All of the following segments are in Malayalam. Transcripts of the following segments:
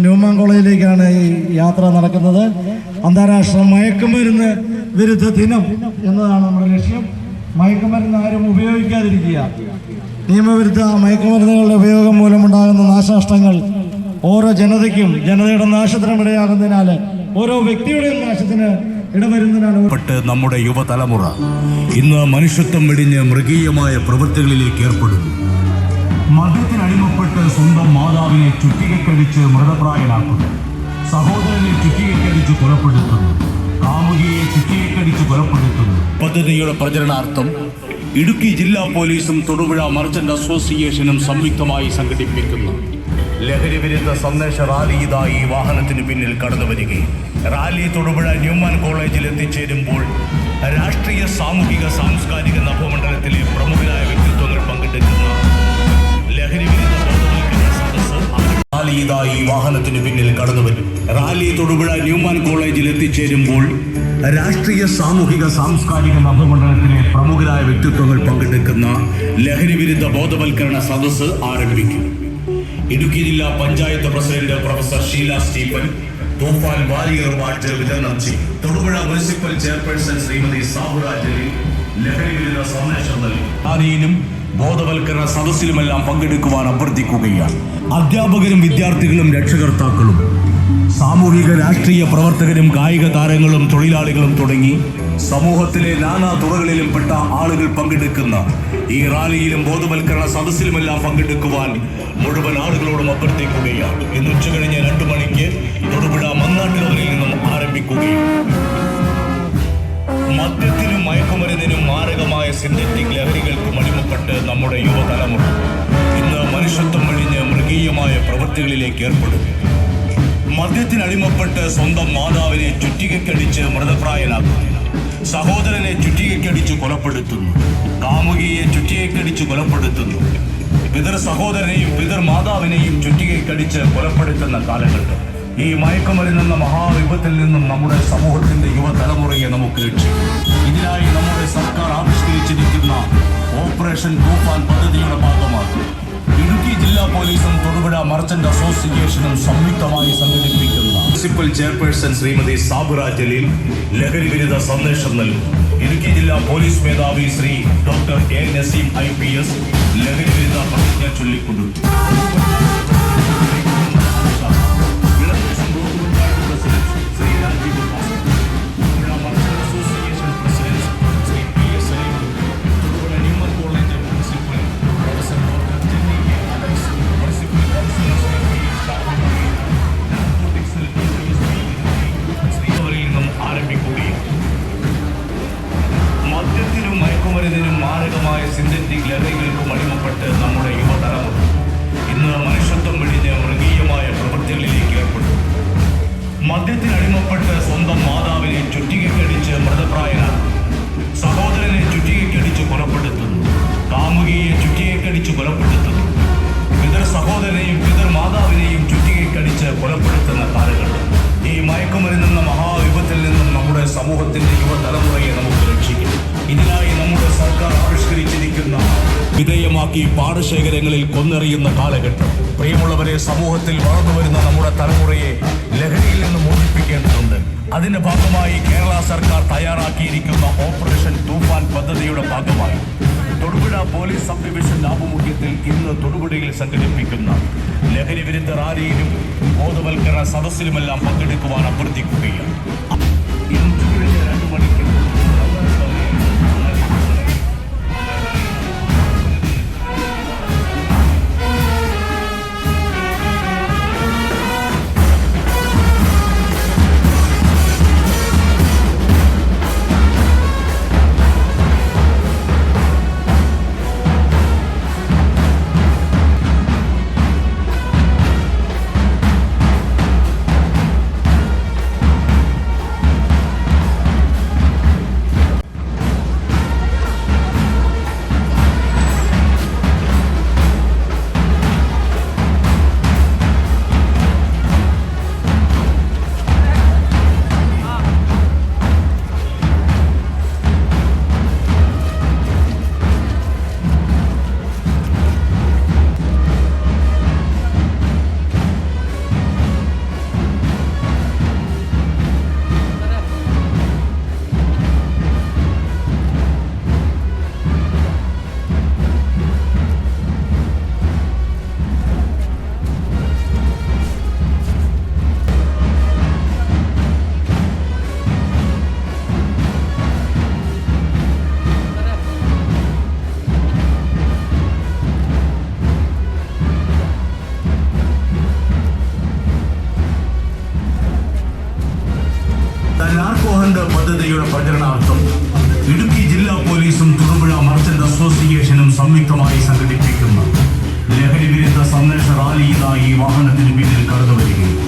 ന്യൂമാൻ കോളേജിലേക്കാണ് ഈ യാത്ര നടക്കുന്നത്. അന്താരാഷ്ട്ര മയക്കുമരുന്ന് വിരുദ്ധ ദിനം എന്നതാണ് നമ്മുടെ ലക്ഷ്യം. മയക്കുമരുന്ന് ആരും ഉപയോഗിക്കാതിരിക്കുക. നിയമവിരുദ്ധ മയക്കുമരുന്നുകളുടെ ഉപയോഗം മൂലമുണ്ടാകുന്ന നാശനഷ്ടങ്ങൾ ഓരോ ജനതയ്ക്കും ജനതയുടെ നാശത്തിനും ഇടയാകുന്നതിനാൽ ഓരോ വ്യക്തിയുടെയും നാശത്തിന് ഇടവരുന്നതിനാണ് നമ്മുടെ യുവതലമുറ ഇന്ന് മനുഷ്യത്വം വെടിഞ്ഞ് മൃഗീയമായ പ്രവൃത്തികളിലേക്ക് ഏർപ്പെടുന്നു. മദ്യത്തിനടിമപ്പെട്ട് സ്വന്തം മാതാവിനെ ചുറ്റികക്കടിച്ച് മൃതപ്രായനാക്കുന്നു. സഹോദരനെ ചുറ്റികക്കടിച്ച് കൊലപ്പെടുത്തുന്നു. കാമുകിയെ ചുറ്റികക്കടിച്ച് കൊലപ്പെടുത്തുന്നു. പദ്ധതിയുടെ പ്രചരണാർത്ഥം ഇടുക്കി ജില്ലാ പോലീസും തൊടുപുഴ മർച്ചന്റ് അസോസിയേഷനും സംയുക്തമായി സംഘടിപ്പിക്കുന്ന ലഹരി വിരുദ്ധ സന്ദേശ റാലി ഇതായി വാഹനത്തിന് പിന്നിൽ കടന്നു വരികയും റാലി തൊടുപുഴ ന്യൂമാൻ കോളേജിൽ എത്തിച്ചേരുമ്പോൾ രാഷ്ട്രീയ സാമൂഹിക സാംസ്കാരിക നവമണ്ഡലത്തിലെ പ്രമുഖരായ വ്യക്തിത്വങ്ങൾ പങ്കെടുക്കുന്ന ലഹരി വിരുദ്ധ ബോധവൽക്കരണ സദസ്സ് റാലി ഇതായി വാഹനത്തിന് പിന്നിൽ കടന്നു വരും. റാലി തൊടുപുഴ ന്യൂമാൻ കോളേജിൽ എത്തിച്ചേരുമ്പോൾ രാഷ്ട്രീയ സാമൂഹിക സാംസ്കാരിക നവമണ്ഡലത്തിലെ പ്രമുഖരായ വ്യക്തിത്വങ്ങൾ പങ്കെടുക്കുന്ന ലഹരി വിരുദ്ധ ബോധവൽക്കരണ സദസ്സ് ആരംഭിക്കും. ഇടുക്കി ജില്ലാ panchayat president professor Sheela Stephen Thoofan Warrier വാറ്റ് വിതരണം ചെയ്യും. തൊടുപുഴ മുനിസിപ്പൽ ചെയർപേഴ്സൺ ശ്രീമതി സാബുറ ജലീൽ ലഹരി വിരുദ്ധ സന്ദേശം നൽകി. റാലിയിലും ബോധവൽക്കരണ സദസ്സിലുമെല്ലാം പങ്കെടുക്കുവാൻ അഭ്യർത്ഥിക്കുകയാണ്. അധ്യാപകരും വിദ്യാർത്ഥികളും രക്ഷകർത്താക്കളും സാമൂഹിക രാഷ്ട്രീയ പ്രവർത്തകരും കായിക താരങ്ങളും തൊഴിലാളികളും തുടങ്ങി സമൂഹത്തിലെ നാനാ തുറകളിലും പെട്ട ആളുകൾ പങ്കെടുക്കുന്ന ഈ റാലിയിലും ബോധവൽക്കരണ സദസ്സിലുമെല്ലാം പങ്കെടുക്കുവാൻ മുഴുവൻ ആളുകളോടും അഭ്യർത്ഥിക്കുകയാണ്. ഇന്ന് ഉച്ചകഴിഞ്ഞ് 2 മണിക്ക് തൊടുപുഴ മങ്ങാട്ടുകവലിൽ നിന്നും ആരംഭിക്കുകയാണ്. മദ്യത്തിനും മയക്കുമരുന്നിനും മാരകമായ സിന്തറ്റിക് ലഹരികൾക്കും അടിമപ്പെട്ട് നമ്മുടെ യുവതലമുറ ഇന്ന് മനുഷ്യത്വം വെടിഞ്ഞ് മൃഗീയമായ പ്രവൃത്തികളിലേക്ക് ഏർപ്പെടുന്നു. മദ്യത്തിനടിമപ്പെട്ട് സ്വന്തം മാതാവിനെ ചുറ്റികക്കടിച്ച് മൃതപ്രായനാക്കുന്നു. സഹോദരനെ ചുറ്റികക്കടിച്ച് കൊലപ്പെടുത്തുന്നു. കാമുകിയെ ചുറ്റികക്കടിച്ച് കൊലപ്പെടുത്തുന്നു. പിതൃ സഹോദരനെയും പിതൃ മാതാവിനെയും ചുറ്റികക്കടിച്ച് കൊലപ്പെടുത്തുന്ന കാലഘട്ടം. ഈ മയക്കുമരുന്നെന്ന മഹാവിപത്തിൽ നിന്നും നമ്മുടെ സമൂഹത്തിന്റെ യുവതലമുറയെ നമുക്ക് രക്ഷിക്കും. ഇതിനായി നമ്മുടെ സർക്കാർ ആവിഷ്കരിച്ചിരിക്കുന്ന ഓപ്പറേഷൻ തൂഫാൻ പദ്ധതിയുടെ ഭാഗമാണ് ഇടുക്കി ജില്ലാ പോലീസും തൊടുപുഴ മർച്ചന്റ് അസോസിയേഷനും സംയുക്തമായി സംഘടിപ്പിക്കുന്ന മുനിസിപ്പൽ ചെയർപേഴ്സൺ ശ്രീമതി സാബുറ ജലീൽ ലഹരി വിരുദ്ധ സന്ദേശം നൽകും. ഇടുക്കി ജില്ലാ പോലീസ് മേധാവി Shri doctor A Naseem IPS ലഹരി വിരുദ്ധ പ്രതിജ്ഞ ചൊല്ലിക്കൊടുത്തു. മദ്യത്തിനും മയക്കുമരുന്നിനും മാരകമായ സിന്തറ്റിക് ലഹരികൾക്കും അടിമപ്പെട്ട് നമ്മുടെ യുവതലമുറ ഇന്ന് മനുഷ്യത്വം വെടിഞ്ഞ് മൃഗീയമായ പ്രവൃത്തികളിലേക്ക് ഏർപ്പെടും. മദ്യത്തിനടിമപ്പെട്ട് സ്വന്തം മാതാവിനെ ചുറ്റികക്കടിച്ച് മൃതപ്രായനാക്കുന്നു. സഹോദരനെ ചുറ്റികക്കടിച്ച് കൊലപ്പെടുത്തുന്നു. കാമുകിയെ ചുറ്റികക്കടിച്ച് കൊലപ്പെടുത്തുന്നു. പിതൃ സഹോദരനെയും പിതൃ മാതാവിനെയും ചുറ്റികക്കടിച്ച് കൊലപ്പെടുത്തുന്ന കാലഘട്ടം. ഈ മയക്കുമരുന്നെന്ന മഹാവിപത്തിൽ നിന്നും നമ്മുടെ സമൂഹത്തിന്റെ യുവതലമുറയെ നമുക്ക് രക്ഷിക്കാം. ഇതിനായി നമ്മുടെ സർക്കാർ ആവിഷ്കരിച്ചിരിക്കുന്ന വിധേയമാക്കി പാടശേഖരങ്ങളിൽ കൊന്നെറിയുന്ന കാലഘട്ടം. പ്രിയമുള്ളവരെ, സമൂഹത്തിൽ വളർന്നു വരുന്ന നമ്മുടെ തലമുറയെ ലഹരിയിൽ നിന്ന് മോചിപ്പിക്കേണ്ടതുണ്ട്. അതിന്റെ ഭാഗമായി കേരള സർക്കാർ തയ്യാറാക്കിയിരിക്കുന്ന ഓപ്പറേഷൻ തൂഫാൻ പദ്ധതിയുടെ ഭാഗമായി തൊടുപുഴ പോലീസ് സബ് ഡിവിഷന്റെ ആഭിമുഖ്യത്തിൽ ഇന്ന് തൊടുപുഴയിൽ സംഘടിപ്പിക്കുന്ന ലഹരി വിരുദ്ധ റാലിയിലും ബോധവൽക്കരണ സദസ്സിലുമെല്ലാം പങ്കെടുക്കുവാൻ അഭ്യർത്ഥിക്കുകയാണ്. ഇന്ന് 2 മണിക്ക് പദ്ധതിയുടെ പ്രചരണാർത്ഥം ഇടുക്കി ജില്ലാ പോലീസും തൊടുപുഴ മർച്ചന്റ് അസോസിയേഷനും സംയുക്തമായി സംഘടിപ്പിക്കുന്ന ലഹരി വിരുദ്ധ സന്ദേശ റാലി ഇതാ ഈ വാഹനത്തിന് പിന്നിൽ കടന്നു വരികയും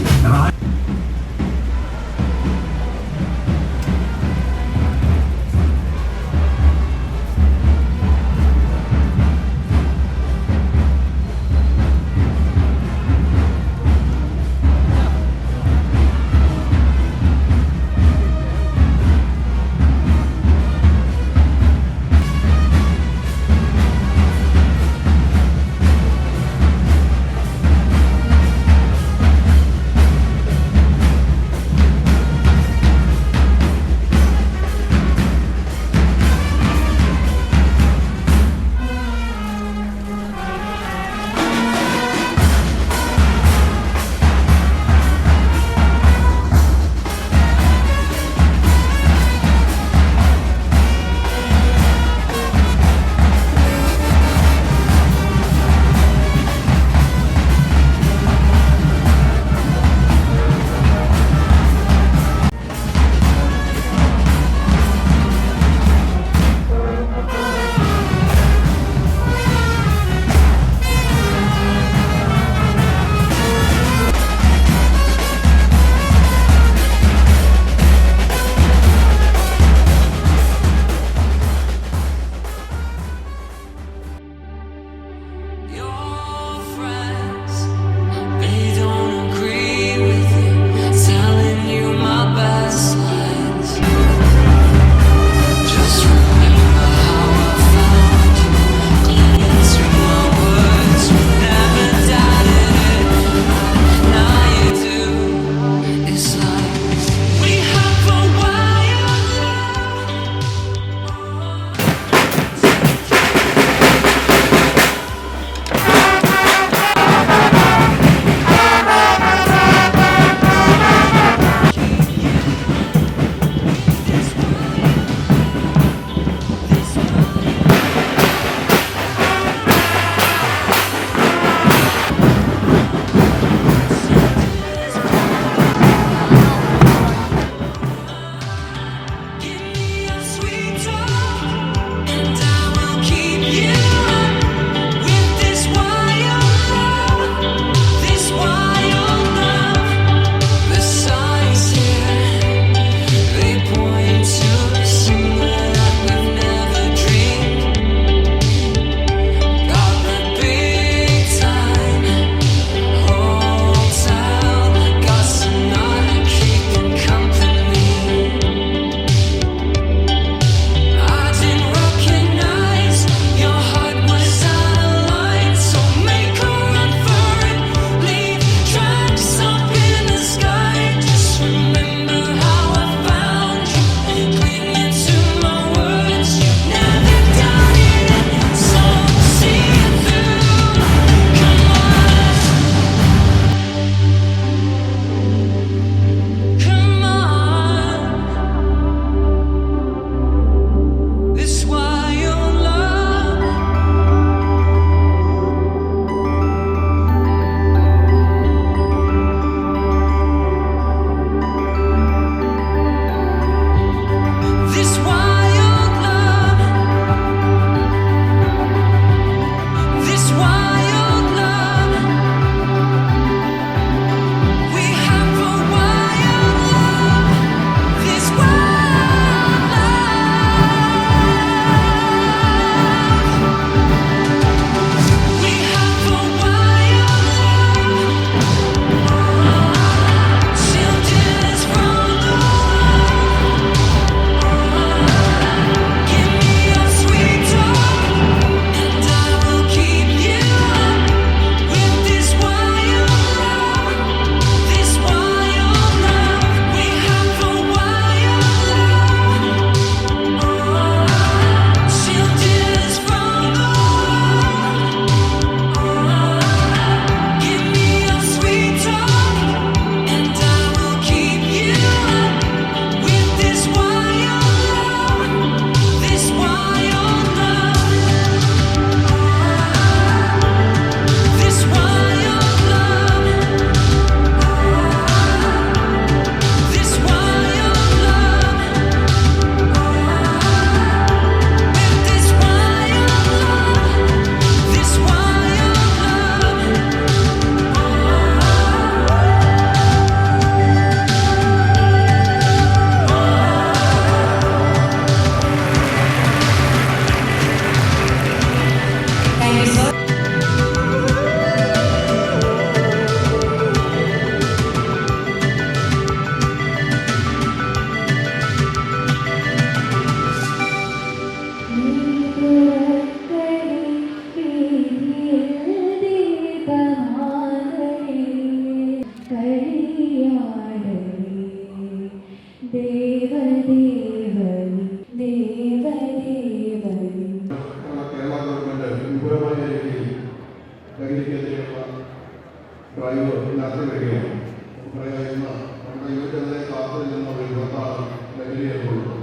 ഡ്രൈവ് നടത്തി വരികയാണ്. നമുക്കറിയാവുന്ന നമ്മുടെ യുവജനതയെ കാത്തു നിന്ന ഒരു യുവത്താണ് ലഹരിയെന്നുള്ളത്.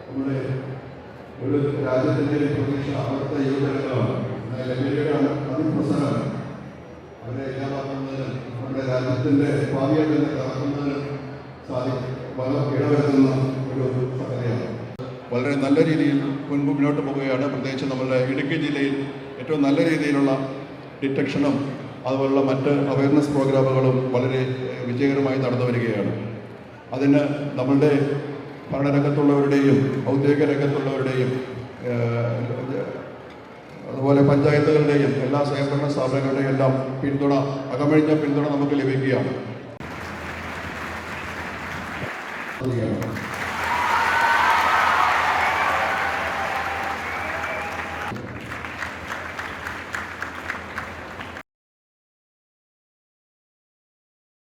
നമ്മുടെ ഒരു രാജ്യത്തിൻ്റെ പ്രതീക്ഷ അവിടുത്തെ യുവജനങ്ങളാണ്. ലഹരിയുടെ അതിപ്രസരം അവരെ ഇല്ലാതാക്കുന്നതിനും നമ്മുടെ രാജ്യത്തിൻ്റെ ഭാവിയെ തന്നെ തകർക്കുന്നതിനും ഇടവരുത്തുന്ന ഒരു സംഗതിയാണ്. വളരെ നല്ല രീതിയിൽ മുന്നോട്ട് പോവുകയാണ്. പ്രത്യേകിച്ച് നമ്മുടെ ഇടുക്കി ജില്ലയിൽ ഏറ്റവും നല്ല രീതിയിലുള്ള ഡിറ്റക്ഷനും അതുപോലുള്ള മറ്റ് അവയർനെസ് പ്രോഗ്രാമുകളും വളരെ വിജയകരമായി നടന്നു വരികയാണ്. അതിന് നമ്മളുടെ ഭരണരംഗത്തുള്ളവരുടെയും ഔദ്യോഗിക രംഗത്തുള്ളവരുടെയും അതുപോലെ പഞ്ചായത്തുകളുടെയും എല്ലാ സ്വയംഭരണ സ്ഥാപനങ്ങളുടെയും എല്ലാം പിന്തുണ, അകമഴിഞ്ഞ പിന്തുണ നമുക്ക് ലഭിക്കുകയാണ്.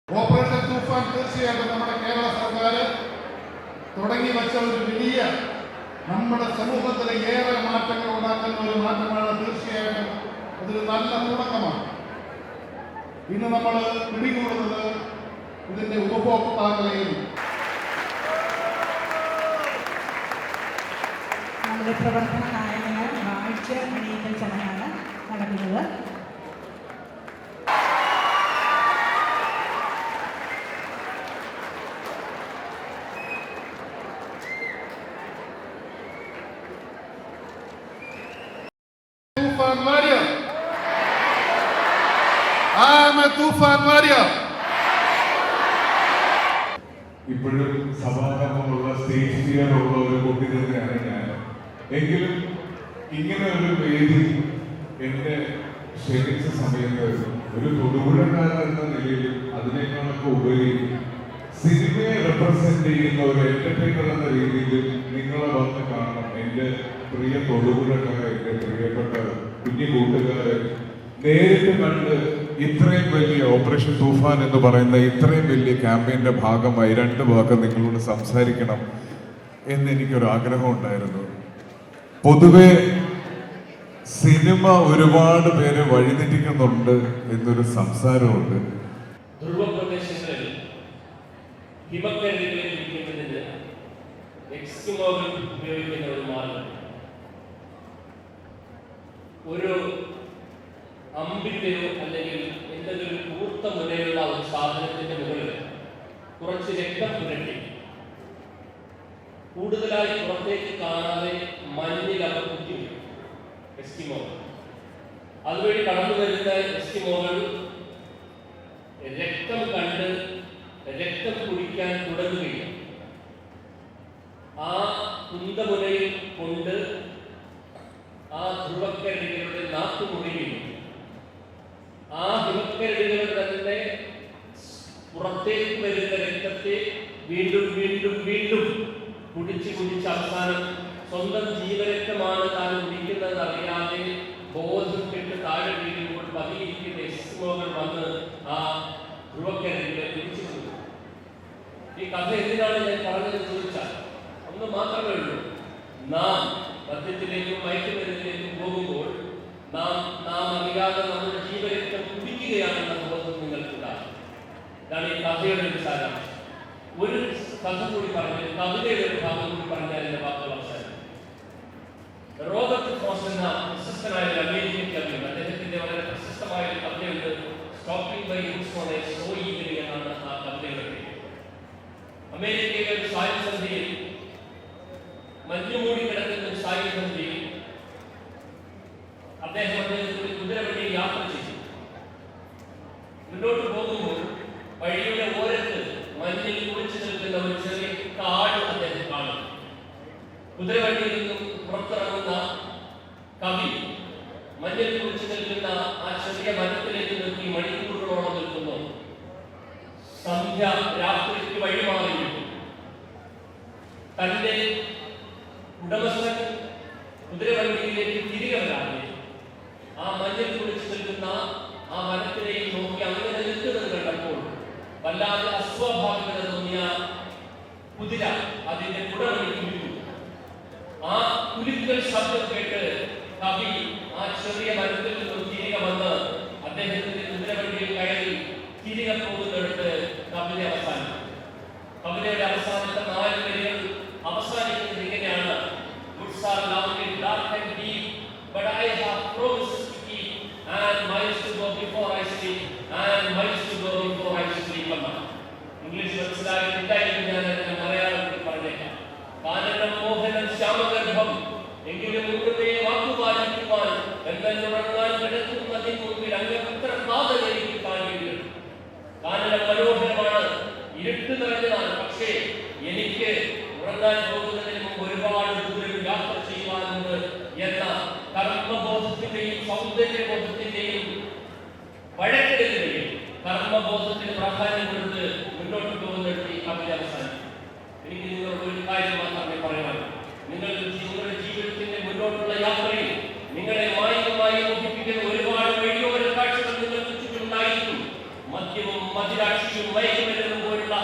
ഓപ്പറേഷൻ തൂഫാൻ തീർച്ചയായിട്ടും നമ്മുടെ കേരള സർക്കാർ തുടങ്ങി വച്ച ഒരു വലിയ നമ്മുടെ സമൂഹത്തിൽ ഏറെ മാറ്റങ്ങൾ ഉണ്ടാക്കുന്ന ഒരു മാറ്റമാണ്. തീർച്ചയായിട്ടും അതൊരു നല്ല തുടക്കമാണ്. ഇന്ന് നമ്മൾ പിടികൂടുന്നത് ഇതിന്റെ ഉപഭോക്താക്കളെയും നമ്മുടെ പ്രവർത്തന നായകന് വാഴ്ച അണിയിക്കൽ ചടങ്ങാണ് നടക്കുന്നത്. ഇപ്പോഴും സഭാകമ്പമുള്ള സ്റ്റേജ് ഫിയറുള്ള ഒരു കുട്ടി തന്നെയാണ് ഞാൻ. എങ്കിലും ഇങ്ങനെ ഒരു വേദി എന്നെ ക്ഷണിച്ച സമയത്ത് ഒരു തൊടുപുഴക്കാരൻ എന്ന നിലയിൽ അതിനേക്കാളൊക്കെ ഉപരി സിനിമയെ റെപ്രസെന്റ് ചെയ്യുന്ന ഒരു എന്റർടൈനർ എന്ന രീതിയിൽ നിങ്ങളെ വന്ന് കാണണം. എൻ്റെ പ്രിയ തൊടുപുഴക്കാരെ, എൻ്റെ പ്രിയപ്പെട്ട കുഞ്ഞു കൂട്ടുകാരെ നേരിട്ട് കണ്ട് ഇത്രയും വലിയ ഓപ്പറേഷൻ തൂഫാൻ എന്ന് പറയുന്ന ഇത്രയും വലിയ ക്യാമ്പയിൻ്റെ ഭാഗമായി 2 വാക്ക് നിങ്ങളോട് സംസാരിക്കണം എന്നെനിക്കൊരു ആഗ്രഹം ഉണ്ടായിരുന്നു. പൊതുവെ സിനിമ ഒരുപാട് പേരെ വഴിതെറ്റിക്കുന്നുണ്ട് എന്നൊരു സംസാരമുണ്ട്. ധ്രുവപ്രദേശങ്ങളിൽ ഹിമക്കരടികളെ പിടിക്കുന്നതിന് എക്സ്കിമോകൾ ഉപയോഗിക്കുന്ന ഒരു മാർഗം, ഒരു അമ്പിന്റെയോ അല്ലെങ്കിൽ എന്തെങ്കിലും കൂർത്ത മുനയുള്ള ഒരു സാധനത്തിന്റെ മുകളിൽ കുറച്ച് രക്തം പുരട്ടി കൂടുതലായി പുറത്തേക്ക് കാണാതെ മഞ്ഞിൽ അവർ കുത്തിവെക്കും എസ്കിമോകൾ. അതുവഴി കടന്നു വരുന്ന എസ്കിമോകൾ രക്തം കണ്ട് രക്തം കുടിക്കാൻ തുടങ്ങുകയും ആ കുന്തമുനയിൽ കൊണ്ട് ആ ധ്രുവക്കരടികളുടെ നാക്കു മുറിയുകയും ആ ഹിമക്കരടികൾ തന്നെ പുറത്തേക്ക് വരുന്ന രക്തത്തെ വീണ്ടും വീണ്ടും വീണ്ടും കുടിച്ച് അവസാനം സ്വന്തം ജീവരക്തമാണ് താൻ കുടിക്കുന്നത് അറിയാതെ ബോധം കെട്ട് താഴെ വീഴുമ്പോൾ പതിയിരിക്കുന്ന എസ്കിമോകൾ വന്ന് ആ ധ്രുവക്കരടികളെ പിടിച്ചു കൊടുക്കും. ഈ കഥ എന്തിനാണ് ഞാൻ പറഞ്ഞതെന്ന് ചോദിച്ചാൽ ഒന്ന് മാത്രമേ ഉള്ളൂ. നാം മദ്യത്തിലേക്കും മയക്കുമരുന്നിലേക്കും പോകുമ്പോൾ നാം അറിയാതെ നമ്മുടെ ജീവരക്തം കുടിക്കുകയാണെന്ന ബോധം നിങ്ങൾക്കുണ്ടാകും. ഇതാണ് ഈ കഥയുടെ ഒരു സാരാംശം. ഒരു കഥ കൂടി പറഞ്ഞ് കവിതയുടെ ഒരു ഭാഗം കൂടി പറഞ്ഞാൽ എന്റെ വാക്കുകൾ അവസാനം. റോബർട്ട് ഫ്രോസ്റ്റ് എന്ന പ്രശസ്തനായ ഒരു അമേരിക്കൻ കവിയുണ്ട്. അദ്ദേഹത്തിന്റെ വളരെ പ്രശസ്തമായ ഒരു കവിതയുണ്ട്, stopping by woods on a snowy evening എന്നാണ് ആ കവിതയുടെ പേര്. അമേരിക്കയിലെ ഒരു സായുധസന്ധിയിൽ മഞ്ഞുമൂടി കിടക്കുന്ന ഒരു സായുധസന്ധിയിൽ അദ്ദേഹത്തിന്റെ കുതിരവണ്ടിയിൽ യാത്ര ചെയ്തു. മുന്നോട്ട് പോകുമ്പോൾ വഴിയുടെ ഓരത്ത് മഞ്ഞിൽ കുളിച്ചു നിൽക്കുന്ന ഒരു ചെറിയ കാട് അദ്ദേഹം കാണും. കുതിരവണ്ടിയിൽ നിന്നും പുറത്തിറങ്ങുന്ന കവി മഞ്ഞിൽ കുളിച്ചു നിൽക്കുന്ന ആ ചെറിയ മരത്തിലേക്ക് നിർത്തി മണിക്കൂറുകളോളം നിൽക്കുന്നു. സന്ധ്യ രാത്രിക്ക് വഴിമാറിയിട്ടു. തന്റെ ഉടമസ്ഥൻ കുതിരവണ്ടിയിലേക്ക് തിരികെ വരാതെ ആ മഞ്ഞിൽ കുളിച്ചു നിൽക്കുന്ന ആ മരത്തിലേക്ക് നോക്കി അങ്ങനെ നിൽക്കുന്നത് കണ്ടപ്പോൾ വല്ലാതെ അസ്വാഭാവികത തോന്നിയ കുതിര അതിന്റെ കുടവഴി കുലിച്ചു. ആ കുലിക്കൽ ശബ്ദം കേട്ട് കവി ആ ചെറിയ മരത്തിൽ നിന്നും തിരികെ വന്ന് അദ്ദേഹത്തിന്റെ കുതിരവണ്ടിയിൽ കയറി തിരികെ പോകുന്നിടത്ത് കവിത അവസാനിക്കും. കവിതയുടെ അവസാനത്തെ 4 വരികൾ അവസാനിക്കുന്നത് ഇങ്ങനെയാണ്: Woods are lonely, dark and deep, but I have promises to keep, and miles to go before I sleep, and miles to go before I sleep. English മനസ്സിലായിട്ടില്ലായിരുന്നു, ഞാൻ അതിനെ മലയാളത്തിൽ പറഞ്ഞേക്കാം. കാനനം മോഹനം ശ്യാമഗർഭം, എങ്കിലും ഉന്നതേ വാക്കുപാലിക്കുവാൻ എന്നുറങ്ങാൻ കിടക്കുന്നതിന് മുമ്പിൽ അങ്ങത്ര കാതൽ എനിക്ക് കാണില്ല. കാനനം മനോഹരമാണ്, ഇരുട്ട് നിറഞ്ഞതാണ്. പക്ഷേ എനിക്ക് ഉറങ്ങാൻ പോകുന്നതിന് മുമ്പ് ഒരുപാട് ദൂരം യാത്ര ചെയ്യുവാനുണ്ട് എന്ന കർമ്മബോധത്തിന്റെയും സൗന്ദര്യബോധത്തിന്റെയും വഴക്കെടുക്കുകയും കർമ്മബോധത്തിന് പ്രാധാന്യം കൊടുത്ത് മുന്നോട്ട് പോകുന്നിടത്ത് ഈ കവിത അവസാനിക്കും. എനിക്ക് നിങ്ങളോട് ഒരു കാര്യം മാത്രമേ പറയാനുള്ളൂ. നിങ്ങളുടെ ജീവിതത്തിന്റെ മുന്നോട്ടുള്ള യാത്രയിൽ നിങ്ങളെ മായികമായി മോഹിപ്പിക്കുന്ന ഒരുപാട് വഴിയോര കാഴ്ചകൾ നിങ്ങൾക്ക് ചുറ്റുമുണ്ടായിരിക്കും. മദ്യവും മദിരാക്ഷിയും മയക്കുമരുന്നും പോലുള്ള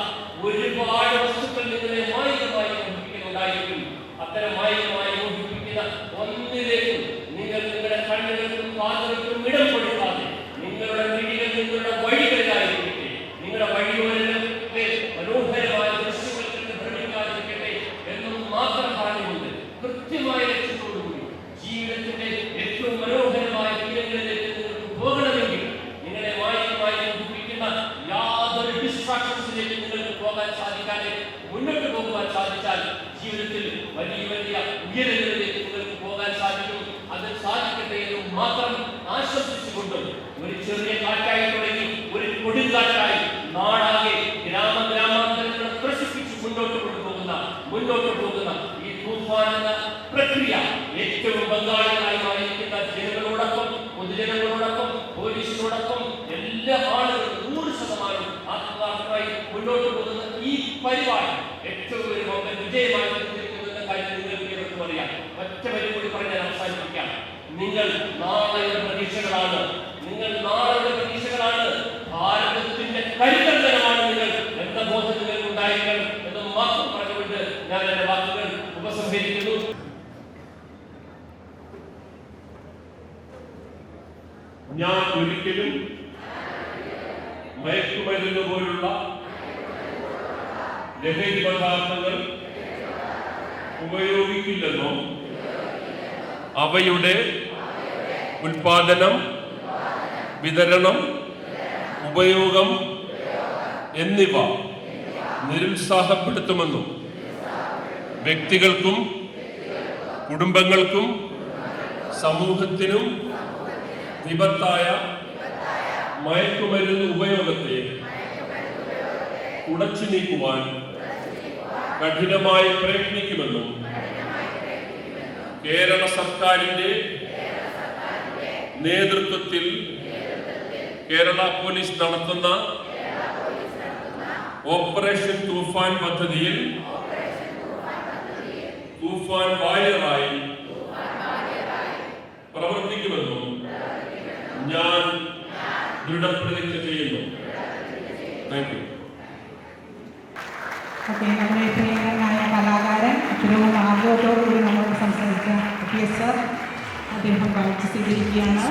ഒരുപാട് വസ്തുക്കൾ നിങ്ങളെ മായികമായി മോഹിപ്പിക്കുന്നുണ്ടായിരിക്കും. അത്തരം മായികമായി മോഹിപ്പിക്കുന്ന ഒന്നിലേക്കും നിങ്ങൾ നിങ്ങളുടെ കണ്ണുകൾക്കും കാതുകൾക്കും ഇടം കൊടുക്കാതെ നിങ്ങളുടെ മിഴികൾ നിങ്ങളുടെ വഴികളിലായിരിക്കട്ടെ. നിങ്ങളുടെ വഴിയോരത്തെ മനോഹരമായ ദൃശ്യങ്ങൾ കണ്ട് ഭ്രമിക്കാതിരിക്കട്ടെ എന്നും മാത്രം പറഞ്ഞുകൊണ്ട് കൃത്യമായ ലക്ഷ്യത്തോടുകൂടി ജീവിതത്തിന്റെ ഏറ്റവും മനോഹരമായ തീരങ്ങളിലേക്ക് നിങ്ങൾക്ക് പോകണമെങ്കിൽ നിങ്ങളെ മായികമായി മോഹിപ്പിക്കുന്ന യാതൊരു ഡിസ്ട്രാക്ഷൻസിലേക്ക് നിങ്ങൾക്ക് പോകാൻ സാധിക്കാതെ മുന്നോട്ട് പോകുവാൻ സാധിച്ചാൽ ജീവിതത്തിൽ വലിയ വലിയ ഉയരങ്ങളിലേക്ക് നിങ്ങൾക്ക് പോകാൻ സാധിക്കും. അത് സാധിക്കട്ടെ എന്നും മാത്രം ആശംസിച്ചുകൊണ്ടും ഒരു ചെറിയ കാറ്റായി തുടങ്ങി ഒരു കൊടുങ്കാറ്റായി നാടാകെ ഗ്രാമാന്തരങ്ങളെ പ്രശിപ്പിച്ച് മുന്നോട്ട് പോകുന്ന ഈ തൂഫാൻ എന്ന പ്രക്രിയ ഏറ്റവും പങ്കാളികളായിരിക്കുന്ന ജനങ്ങളോടൊപ്പം പൊതുജനങ്ങളോടൊപ്പം പോലീസിനോടൊപ്പം എല്ലാ ആളുകളും 100% ആത്മാർത്ഥമായി മുന്നോട്ട് പോകുന്ന ഈ പരിപാടി ഏറ്റവും ഒരു വിജയമായി തീർന്നിരിക്കുന്ന കാര്യം നിങ്ങൾക്ക് ഇവർക്കും അറിയാം. ഒറ്റ വരി കൂടി പറഞ്ഞാൽ അവസാനിപ്പിക്കാം. നിങ്ങൾ നാളെയുടെ പ്രതീക്ഷകളാണ്. ഭാരതത്തിന്റെ കരുത്തരമാണ് നിങ്ങൾ എന്ന ബോധം നിങ്ങൾക്ക് ഉണ്ടായിരിക്കണം എന്ന് മാത്രം പറഞ്ഞുകൊണ്ട് ഞാൻ എന്റെ വാക്കുകൾ ഉപസംഹരിക്കുന്നു. ഞാൻ ഒരിക്കലും മയക്കുമരുന്ന് പോലുള്ള ലഹരി പദാർത്ഥങ്ങൾ ഉപയോഗിക്കില്ലെന്നും അവയുടെ ഉൽപാദനം, വിതരണം, ഉപയോഗം എന്നിവ നിരുത്സാഹപ്പെടുത്തുമെന്നും വ്യക്തികൾക്കും കുടുംബങ്ങൾക്കും സമൂഹത്തിനും വിപത്തായ മയക്കുമരുന്ന് ഉപയോഗത്തെ ഉടച്ചു നീക്കുവാൻ കഠിനമായി പ്രയത്നിക്കുമെന്നും കേരള സർക്കാരിന്റെ നേതൃത്വത്തിൽ കേരള പോലീസ് നടത്തുന്ന ഓപ്പറേഷൻ തൂഫാൻ പദ്ധതിയിൽ തൂഫാൻ വാരിയറായി പ്രവർത്തിക്കുമെന്നും ഞാൻ ദൃഢപ്രതിജ്ഞ ചെയ്യുന്നു. Thank you. നമ്മുടെ പ്രിയങ്കരനായ കലാകാരൻ ഏറ്റവും ആഗ്രഹത്തോടുകൂടി നമ്മളോട് സംസാരിച്ച സർ അദ്ദേഹം വായിച്ച് സ്വീകരിക്കുകയാണ്.